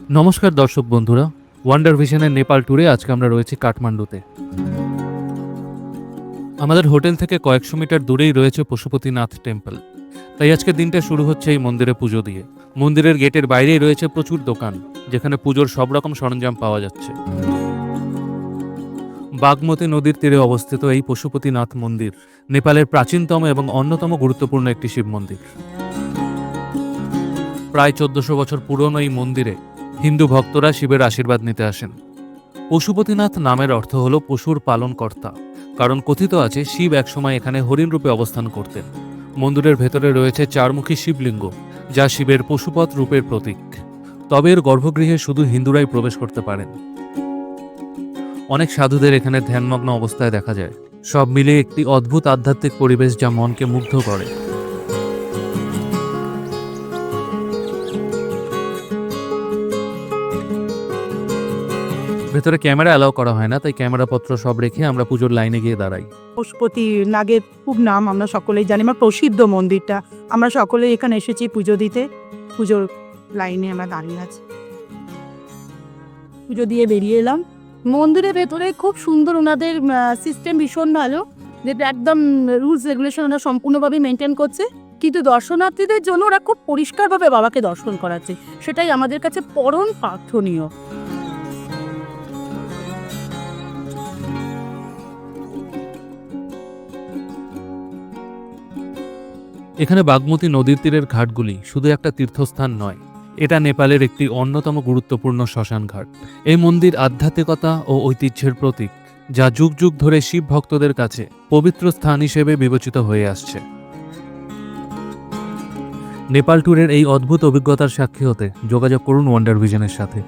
নমস্কার দর্শক বন্ধুরা, ওয়ান্ডার ভিশনের নেপাল ট্যুরে আজকে আমরা রয়েছি কাঠমান্ডুতে। আমাদের হোটেল থেকে কয়েকশো মিটার দূরেই রয়েছে পশুপতিনাথ টেম্পল। তাই আজকে দিনটা শুরু হচ্ছে এই মন্দিরে পুজো দিয়ে। মন্দিরের গেটের বাইরেই রয়েছে প্রচুর দোকান, যেখানে পুজোর সব রকম সরঞ্জাম পাওয়া যাচ্ছে। বাগমতী নদীর তীরে অবস্থিত এই পশুপতিনাথ মন্দির নেপালের প্রাচীনতম এবং অন্যতম গুরুত্বপূর্ণ একটি শিব মন্দির। প্রায় 1400 বছর পুরনো এই মন্দিরে হিন্দু ভক্তরা শিবের আশীর্বাদ নিতে আসেন। পশুপতিনাথ নামের অর্থ হল পশুর পালনকর্তা, কারণ কথিত আছে শিব একসময় এখানে হরিণ রূপে অবস্থান করতেন। মন্দিরের ভেতরে রয়েছে চারমুখী শিবলিঙ্গ, যা শিবের পশুপত রূপের প্রতীক। তবে এর গর্ভগৃহে শুধু হিন্দুরাই প্রবেশ করতে পারেন। অনেক সাধুদের এখানে ধ্যানমগ্ন অবস্থায় দেখা যায়। সব মিলিয়ে একটি অদ্ভুত আধ্যাত্মিক পরিবেশ যা মনকে মুগ্ধ করে। ভেতরে ক্যামেরা অ্যালাউ করা হয় না, তাই ক্যামেরাপত্র সব রেখে আমরা পুজোর লাইনে গিয়ে দাঁড়াই। পশুপতি নাগের খুব নাম আমরা সকলেই জানি, আমার প্রসিদ্ধ মন্দিরটা। আমরা সকলেই এখানে এসেছি পুজো দিতে। পুজোর লাইনে আমরা দাঁড়িয়ে আছি, পুজো দিয়ে বেরিয়ে এলাম। মন্দিরের ভেতরে খুব সুন্দর, ওনাদের সিস্টেম ভীষণ ভালো, যেটা একদম রুলস রেগুলেশন ওরা সম্পূর্ণভাবে মেনটেন করছে। কিন্তু দর্শনার্থীদের জন্য ওরা খুব পরিষ্কারভাবে বাবাকে দর্শন করাচ্ছে, সেটাই আমাদের কাছে পরম প্রার্থনীয়। এখানে বাগমতী নদীর তীরের ঘাটগুলি শুধু একটা তীর্থস্থান নয়, এটা নেপালের একটি অন্যতম গুরুত্বপূর্ণ শ্মশান ঘাট। এই মন্দির আধ্যাত্মিকতা ও ঐতিহ্যের প্রতীক, যা যুগ যুগ ধরে শিব ভক্তদের কাছে পবিত্র স্থান হিসেবে বিবেচিত হয়ে আসছে। নেপাল ট্যুরের এই অদ্ভুত অভিজ্ঞতার সাক্ষী হতে যোগাযোগ করুন ওয়ান্ডার ভিশনের সাথে।